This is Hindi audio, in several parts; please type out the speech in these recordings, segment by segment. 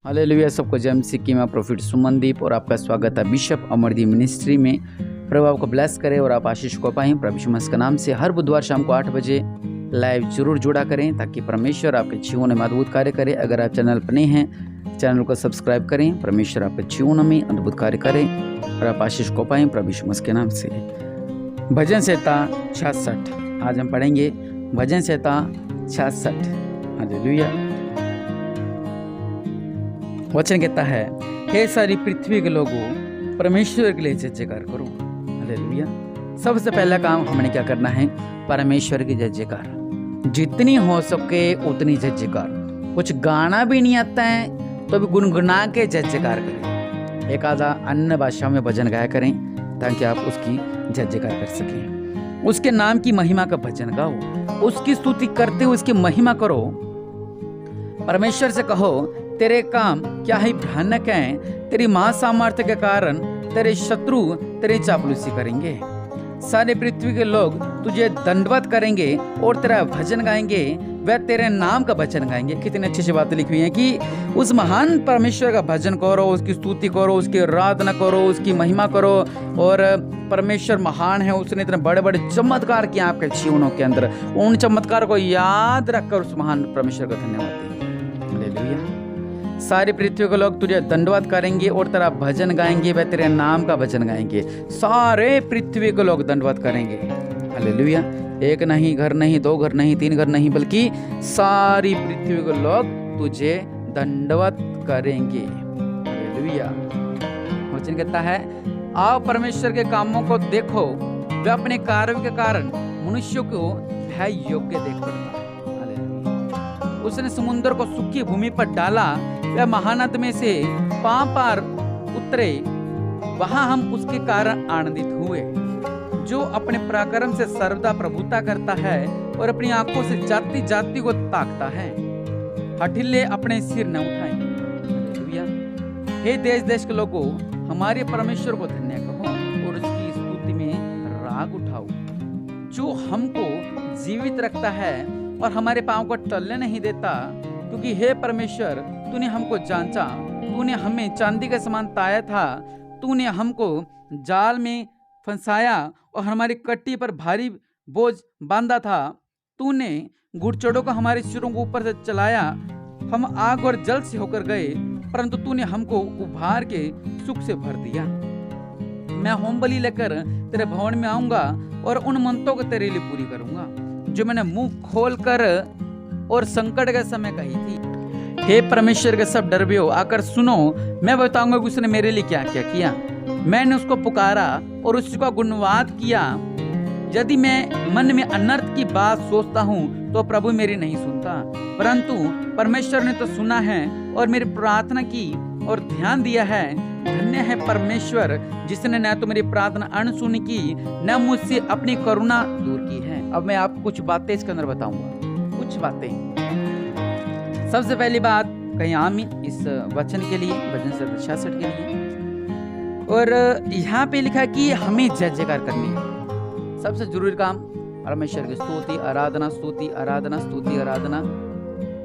हालेलुया। सबको जय मसीह की। मैं प्रोफिट सुमनदीप और आपका स्वागत है बिशप अमरदीप मिनिस्ट्री में। प्रभु आपको ब्लेस करे और आप आशीष को पाएं। प्रभु यीशु मसीह के नाम से हर बुधवार शाम को 8 बजे लाइव जरूर जुड़ा करें ताकि परमेश्वर आपके जीवन में अद्भुत कार्य करे। अगर आप चैनल पर नए हैं, चैनल को सब्सक्राइब करें। परमेश्वर आपके जीवन में अद्भुत कार्य करें और आप आशीष को पाएं प्रभु यीशु मसीह के नाम से। भजन संहिता 66 आज हम पढ़ेंगे। भजन संहिता 66। हालेलुया। वचन कहता है, हे सारी पृथ्वी के लोगों, परमेश्वर के लिए जय जयकार करो। हालेलुया। सबसे पहला काम हमने क्या करना है? परमेश्वर की जय जयकार, जितनी हो सके उतनी जय जयकार। कुछ गाना भी नहीं आता है तो भी गुनगुना के जय जयकार करें। एक आधा अन्य भाषा में भजन गाया करें ताकि आप उसकी जय जयकार कर सकें। उसके नाम की महिमा का भजन गाओ, उसकी स्तुति करते हुए उसकी महिमा करो। परमेश्वर से कहो, तेरे काम क्या ही भयानक हैं, तेरी महासामर्थ्य के कारण तेरे शत्रु तेरी चापलूसी करेंगे। सारे पृथ्वी के लोग तुझे दंडवत करेंगे और तेरा भजन गाएंगे, वह तेरे नाम का भजन गाएंगे। कितनी अच्छी सी बातें लिखी हुई हैं कि उस महान परमेश्वर का भजन करो, उसकी स्तुति करो, उसकी आराधना करो, उसकी महिमा करो। और परमेश्वर महान है, उसने इतने बड़े बड़े चमत्कार किए आपके जीवनों के अंदर। उन चमत्कार को याद रखकर उस महान परमेश्वर का धन्यवाद दें। हालेलुया। सारी पृथ्वी के लोग तुझे दंडवत करेंगे और तेरा भजन गाएंगे, वह तेरे नाम का भजन गाएंगे। सारे पृथ्वी के लोग दंडवत करेंगे। हालेलुया। एक नहीं, घर नहीं, दो घर नहीं, तीन घर नहीं, बल्कि सारी पृथ्वी के लोग तुझे दंडवत करेंगे। हालेलुया। वचन कहता है, आओ परमेश्वर के कामों को देखो, वह अपने कार्य के कारण मनुष्यों को भय योग्य देख पड़ता है। उसने समुद्र को सूखी भूमि पर डाला, वह महानद में से पार उतरे, वहां हम उसके कारण आनंदित हुए। जो अपने पराक्रम से सर्वदा प्रभुता करता है और अपनी आंखों से जाति जाति को ताकता है। हठिल्ले अपने सिर न उठाएं। हालेलुया। हे देश देश के लोगों, हमारे परमेश्वर को धन्य कहो और उसकी स्तुति में राग उठाओ। जो हमको जीवित रखता है और हमारे पांव को टलने नहीं देता, क्योंकि हे परमेश्वर, तूने हमको जांचा, तूने हमें चांदी के समान ताया था, तूने हमको जाल में फंसाया और हमारी कट्टी पर भारी बोझ बांधा था। तूने घुड़चड़ों को हमारे सिरों को ऊपर से चलाया। हम आग और जल से होकर गए, परंतु तूने हमको उभार के सुख से भर दिया। मैं होम बलि लेकर तेरे भवन में आऊंगा और उन मनतों को तेरे लिए पूरी करूंगा जो मैंने मुंह खोलकर और संकट के समय कही थी। हे परमेश्वर के सब डरबियो, आकर सुनो, मैं बताऊंगा कि उसने मेरे लिए क्या क्या किया। मैंने उसको पुकारा और उसका गुणवाद किया। यदि मैं मन में अनर्थ की बात सोचता हूँ तो प्रभु मेरी नहीं सुनता, परंतु परमेश्वर ने तो सुना है और मेरी प्रार्थना की और ध्यान दिया है। धन्य है परमेश्वर जिसने न तो मेरी प्रार्थना अनसुनी की, न मुझसे अपनी करुणा दूर की है। अब मैं आपको कुछ बातें इसके अंदर बताऊंगा, कुछ बातें। सबसे पहली बात कहीं आमीन इस वचन के लिए, भजन संहिता 66 के लिए। और यहाँ पे लिखा कि हमें जय जयकार करनी है। सबसे जरूरी काम परमेश्वर की स्तुति आराधना, स्तुति आराधना, स्तुति आराधना।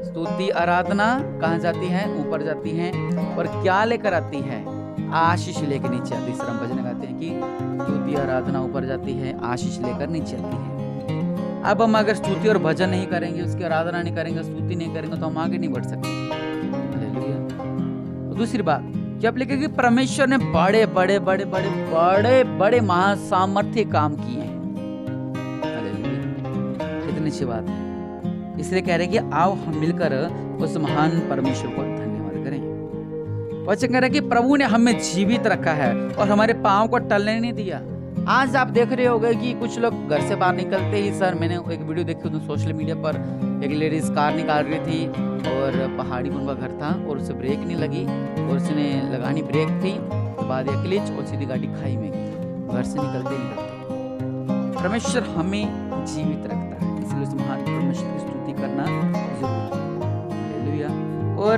स्तुति आराधना कहाँ जाती है? ऊपर जाती है। और क्या लेकर आती है? आशीष लेकर नीचे आती है। इस तरह भजन गाते हैं कि स्तुति आराधना ऊपर जाती है, आशीष लेकर नीचे आती है। अब हम अगर स्तुति और भजन नहीं करेंगे, उसकी आराधना नहीं करेंगे, स्तुति नहीं करेंगे तो हम आगे नहीं बढ़ सकते। हालेलुया। दूसरी बात जब लिखे कि परमेश्वर ने बड़े बड़े बड़े बड़े बड़े बड़े महासामर्थ्य काम किए हैं। हालेलुया। कितनी अच्छी बात है। इसलिए कह रहे कि आओ हम मिलकर उस महान परमेश्वर को धन्यवाद करें। वचन कह रहे कि प्रभु ने हमें जीवित रखा है और हमारे पांव को टलने नहीं दिया। आज आप देख रहे होंगे कि कुछ लोग घर से बाहर निकलते ही, सर मैंने एक वीडियो देखी थी सोशल मीडिया पर, एक लेडीज कार निकाल रही थी और पहाड़ी में उनका घर था और उसे ब्रेक नहीं लगी और उसने लगानी ब्रेक थी, तो बाद या क्लिच और सीधी गाड़ी खाई में गई। घर से निकलते निकलते परमेश्वर हमें जीवित रखता है, इसलिए उस महान परमेश्वर की स्तुति करना जरूरी है। हालेलुया। और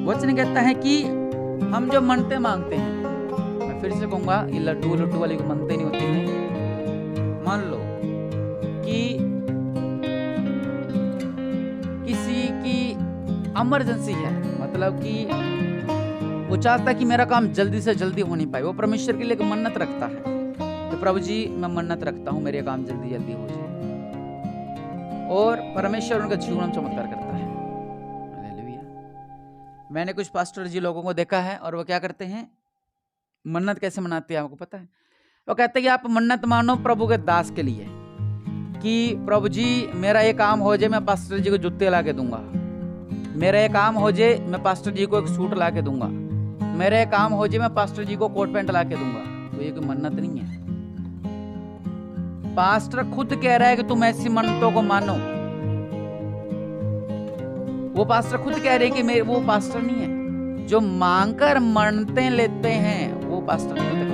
वचन कहता है कि हम जो मनते मांगते हैं, फिर से कहूंगा, ये लड्डू लड्डू वाली को मनते नहीं होती है। मान लो कि किसी की इमरजेंसी है, मतलब कि वो चाहता है कि मेरा काम जल्दी से जल्दी हो नहीं पाए। वो परमेश्वर के लिए एक मन्नत रखता है तो प्रभु जी मैं मन्नत रखता हूँ मेरे काम जल्दी जल्दी हो जाए, और परमेश्वर उनका जीवन में चमत्कार करता है। हालेलुया। मैंने कुछ पास्टर जी लोगों को देखा है और वो क्या करते हैं, मन्नत कैसे मनाते हैं आपको पता है? वो कहते हैं कि आप मन्नत मानो प्रभु के दास के लिए कि प्रभु जी मेरा ये काम हो जाए, मैं पास्टर जी को जूते ला के दूंगा। मेरा ये काम हो जाए, मैं पास्टर जी को एक सूट ला के दूंगा। मेरा ये काम हो जाए, मैं पास्टर जी को कोट पैंट ला के दूंगा। तो ये कोई मन्नत नहीं है। पास्टर खुद कह रहा है कि तुम ऐसी मन्नतों को मानो। वो पास्टर खुद कह रहे हैं कि मेरे, वो पास्टर नहीं है। जो मांगकर मन्नतें लेते हैं वो पास्टर नहीं होते।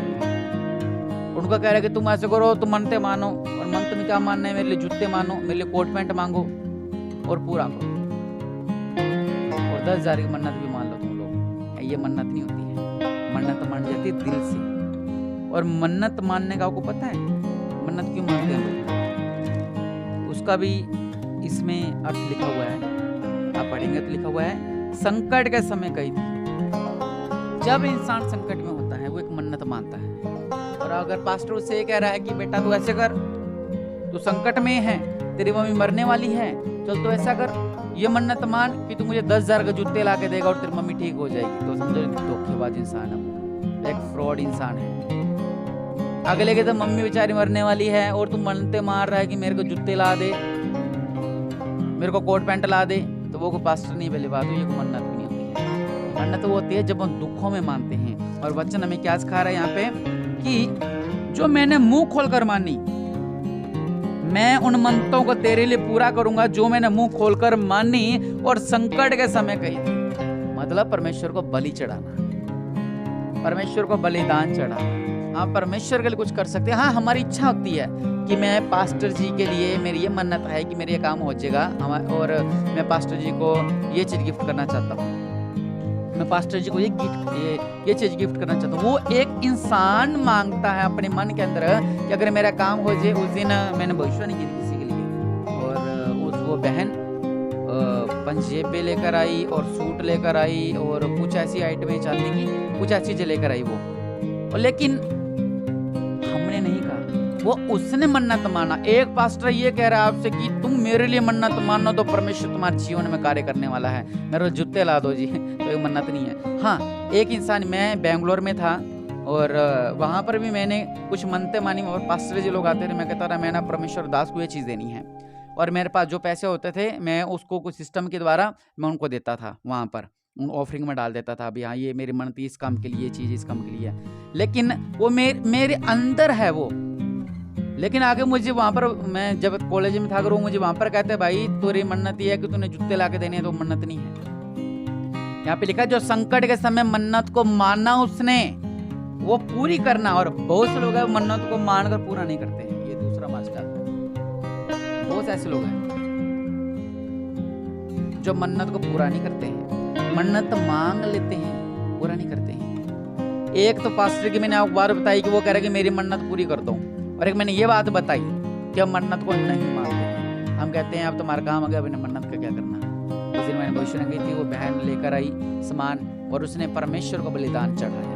उनका कह रहा है कि तुम ऐसे करो, तुम मन्नतें मानो, और मन्नत में क्या मानना है, मेरे लिए जूते मानो, मेरे लिए कोट पैंट मांगो और पूरा करो, और 10,000 की मन्नत भी मान लो तुम लोग। ये मन्नत नहीं होती है। मन्नत मान जाती है दिल से। और मन्नत मानने का आपको पता है मन्नत क्यों मानते हैं लोग? उसका भी इसमें अर्थ लिखा हुआ है, आप पढ़ेंगे तो लिखा हुआ है, संकट के समय कही थी। जब इंसान संकट में होता है वो एक मन्नत मानता है। और अगर पास्टर उससे कह रहा है कि बेटा तू ऐसे कर, तू संकट में है, तेरी मम्मी मरने वाली है, चल तो ऐसा कर, ये मन्नत मान कि तू मुझे 10,000 का जूते ला के देगा और तेरी मम्मी ठीक हो जाएगी, तो समझो धोखेबाज इंसान है वो, एक फ्रॉड इंसान है। अगले के तो मम्मी बेचारी मरने वाली है और तू मन्नतें मार रहा है कि मेरे को जूते ला दे, मेरे को कोट पैंट ला दे, तो वो को पास्टर नहीं पहली बात, ये को मन्नत भी नहीं होती है। मन्नत वो होती है जब हम दुखों में मानते हैं। और वचन हमें क्या सिखा रहा है यहाँ पे कि जो मैंने मुंह खोलकर मानी, मैं उन मन्नतों को तेरे लिए पूरा करूंगा जो मैंने मुंह खोलकर मानी और संकट के समय कही थी। मतलब परमेश्वर को बलि चढ़ाना, परमेश्वर को बलिदान चढ़ाना। आप परमेश्वर के लिए कुछ कर सकते हैं। हाँ, हमारी इच्छा होती है कि मैं पास्टर जी के लिए, मेरी ये मन्नत है कि मेरे ये काम हो जाएगा और मैं पास्टर जी को ये चीज़ गिफ्ट करना चाहता हूँ, मैं पास्टर जी को ये चीज़ गिफ्ट करना चाहता हूँ। वो एक इंसान मांगता है अपने मन के अंदर कि अगर मेरा काम हो जाए। उस दिन मैंने भविष्यवाणी की थी किसी के लिए, और वो बहन पंजेबे लेकर आई और सूट लेकर आई और कुछ ऐसी आइटमें चांदी की, कुछ ऐसी चीज़ें लेकर आई वो। लेकिन हमने नहीं कहा, वो उसने मन्नत माना। एक पास्टर ये कह रहा है आपसे कि तुम मेरे लिए मन्नत मानो तो परमेश्वर तुम्हारे जीवन में कार्य करने वाला है, मेरे जूते ला दो जी, तो ये मन्नत नहीं है। हाँ, एक इंसान, मैं बेंगलोर में था और वहाँ पर भी मैंने कुछ मन्नतें मानी और पास्टर जी लोग आते थे, मैं कहता रहा मैंने परमेश्वर दास को ये चीज़ देनी है, और मेरे पास जो पैसे होते थे मैं उसको कुछ सिस्टम के द्वारा मैं उनको देता था, वहाँ पर उन ऑफरिंग में डाल देता था। अभी हाँ, ये मेरी मन्नत इस काम के लिए, ये चीज़ इस काम के लिए, लेकिन वो मेरे अंदर है वो। लेकिन आगे मुझे वहाँ पर, मैं जब कॉलेज में था अगर वो मुझे वहाँ पर कहते भाई तेरी मन्नत ये है कि तूने जूते ला के देने हैं, तो मन्नत नहीं है। यहाँ पे लिखा है जो संकट के समय मन्नत को मानना उसने, वो पूरी करना। और बहुत से लोग हैं मन्नत को मानकर पूरा नहीं करते हैं, ये दूसरा मास्टर है। बहुत ऐसे लोग हैं जो मन्नत को पूरा नहीं करते हैं, मन्नत मांग लेते हैं, पूरा नहीं करते हैं। एक तो पास्टर की मैंने आपको बात बताई कि वो कह रहे कि मेरी मन्नत पूरी कर दो, और एक मैंने ये बात बताई कि हम मन्नत को नहीं मानते। हम कहते हैं अब तुम्हारा काम हो गया, अभी मन्नत का क्या करना। उस दिन मैंने भविष्य गई थी, वो बहन लेकर आई सामान और उसने परमेश्वर को बलिदान चढ़ाया।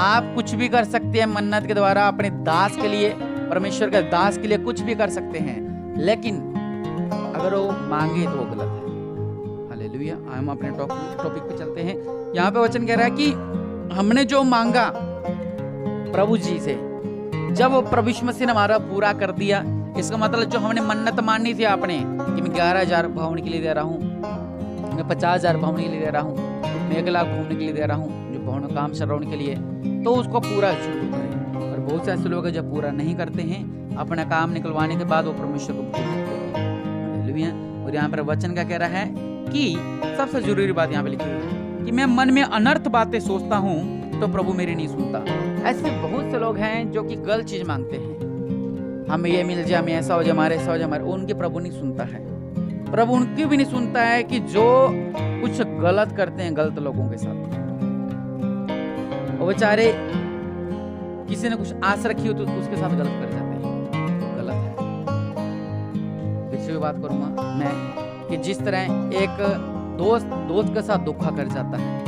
आप कुछ भी कर सकते हैं मन्नत के द्वारा, अपने दास के लिए, परमेश्वर के दास के लिए कुछ भी कर सकते हैं, लेकिन अगर वो मांगे तो वो गलत है। हालेलुया। हम अपने टॉपिक पे चलते हैं। यहाँ पे वचन कह रहा है कि हमने जो मांगा प्रभु जी से, जब प्रभु यीशु मसीह ने हमारा पूरा कर दिया, इसका मतलब जो हमने मन्नत मानी थी आपने कि मैं 11,000 भवन के लिए दे रहा हूँ, मैं 50,000 भवन के लिए दे रहा हूँ, मैं 1 लाख भवन के लिए दे रहा हूँ, जो भवन में काम चल रहा उनके लिए, तो उसको पूरा शुरू करें। और बहुत से ऐसे लोग हैं जो पूरा नहीं करते हैं, अपना काम निकलवाने के बाद वो परमेश्वर को भूल जाते हैं। हालेलुया। और यहाँ पर वचन का कह रहा है कि सबसे जरूरी बात यहाँ पे लिखी है कि मैं मन में अनर्थ बातें सोचता हूँ तो प्रभु मेरी नहीं सुनता। ऐसे बहुत से लोग हैं जो कि गलत चीज मांगते हैं, हमें ये मिल जाए, हमें ऐसा हो जाए, हमारे ऐसा हो जाए, हमारे, उनके प्रभु नहीं सुनता है। प्रभु उनकी भी नहीं सुनता है कि जो कुछ गलत करते हैं गलत लोगों के साथ। वो बेचारे किसी ने कुछ आस रखी हो तो उसके साथ गलत कर जाते हैं, गलत है। फिर से भी बात करूंगा मैं कि जिस तरह एक दोस्त के साथ धोखा कर जाता है।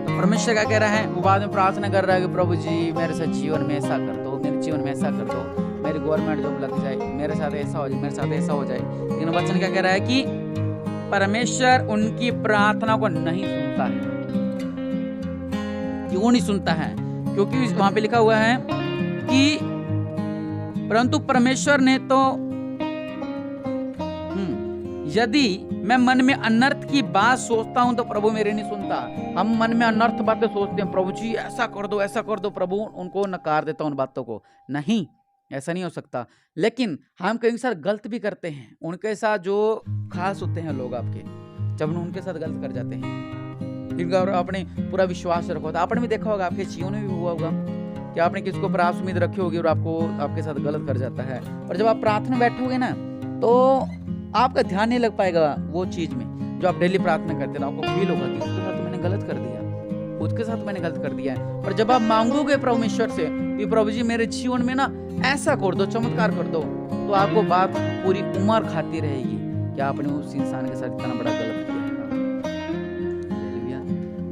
तो परमेश्वर क्या कह रहा है, वो बाद में प्रार्थना कर रहा है कि प्रभु जी मेरे साथ जीवन में ऐसा कर दो, मेरे जीवन में ऐसा कर दो, मेरी गवर्नमेंट जॉब लग जाए, मेरे साथ ऐसा हो जाए, मेरे साथ ऐसा हो जाए। लेकिन वचन क्या कह रहा है कि परमेश्वर उनकी प्रार्थना को नहीं सुनता है। क्यों नहीं सुनता है? क्योंकि वहां पे लिखा हुआ है कि परंतु परमेश्वर ने तो यदि मैं मन में अनर्थ की बात सोचता हूं तो प्रभु मेरे नहीं सुनता। हम मन में अनर्थ बातें सोचते हैं, प्रभु जी ऐसा कर दो, ऐसा कर दो, प्रभु उनको नकार देता उन बातों को। नहीं, ऐसा नहीं हो सकता। लेकिन हम कई साथ गलत भी करते हैं। उनके साथ जो खास होते हैं लोग आपके, जब उनके साथ गलत कर जाते हैं, जिनका आपने पूरा विश्वास रखा होता, आपने भी देखा होगा, आपके जीवन में भी हुआ होगा कि आपने किसको पर आप उम्मीद रखी होगी और आपके साथ गलत कर जाता है। और जब आप प्रार्थना बैठोगे ना तो आपका ध्यान नहीं लग पाएगा वो चीज में जो आप डेली प्रार्थना करते हैं। आपको फील होगा कि उसके साथ मैंने गलत कर दिया, उसके साथ मैंने गलत कर दिया है। पर जब आप मांगोगे परमेश्वर से कि प्रभु जी मेरे जीवन में ना ऐसा कर दो, चमत्कार कर दो, तो आपको बात पूरी उम्र खाती रहेगी कि आपने उस इंसान के साथ इतना बड़ा गलत किया है।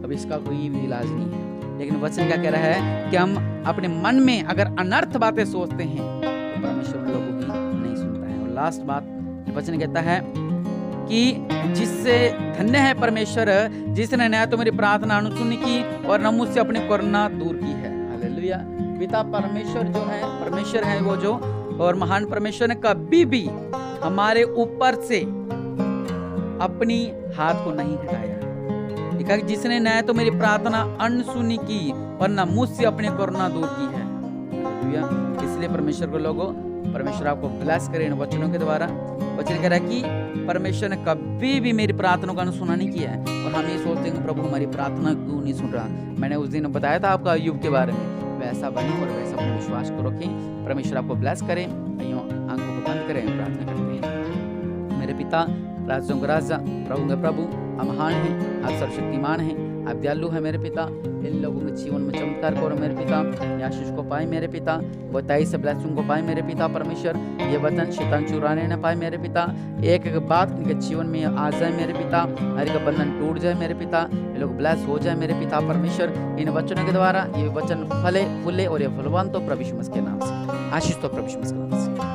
अब इसका कोई भी इलाज नहीं है। लेकिन वचन क्या कह रहा है कि हम अपने मन में अगर अनर्थ बातें सोचते हैं तो परमेश्वर लोगों की नहीं सुनता है। और लास्ट बात वचन कहता है कि जिससे धन्य है परमेश्वर जिसने न तो मेरी प्रार्थना अनसुनी की और न मुझसे अपनी करुणा दूर की है। हालेलुया। पिता परमेश्वर जो है, परमेश्वर है वो जो, और महान परमेश्वर ने कभी भी हमारे ऊपर से अपनी हाथ को नहीं हटाया। लिखा कि जिसने न तो मेरी प्रार्थना अनसुनी की और न मुझसे अपनी करुणा दूर की है। हालेलुया। इसलिए परमेश्वर को लोगों, परमेश्वर आपको ब्लेस करे इन वचनों के द्वारा। वचन कह रहा है कि परमेश्वर ने कभी भी मेरी प्रार्थना का अनसुना नहीं किया है। और हम ये सोचते हैं प्रभु हमारी प्रार्थना क्यों नहीं सुन रहा। मैंने उस दिन बताया था आपका अय्यूब के बारे में, वैसा बने और वैसा अपने विश्वास को रखें। परमेश्वर आपको ब्लेस करें। आंखों को बंद करें, प्रार्थना करते हैं। मेरे पिता, राजों का राजा, प्रभु के प्रभु, आप महान हैं, आप सर्वशक्तिमान हैं, आप दयालु हैं मेरे पिता। इन लोगों के जीवन में चमत्कार करो मेरे पिता, आशीष को पाए मेरे पिता, बताई से ब्लेसिंग को पाए मेरे पिता। परमेश्वर ये वचन शैतान चुराने न पाए मेरे पिता। एक एक बात इनके जीवन में आ जाए मेरे पिता, हर एक बंधन टूट जाए मेरे पिता, ये लोग ब्लेस हो जाए मेरे पिता। परमेश्वर इन वचनों के द्वारा ये वचन फले फूले और ये फलवान तो प्रभु यीशु मसीह के नाम से, आशीष तो प्रभु यीशु मसीह के नाम से।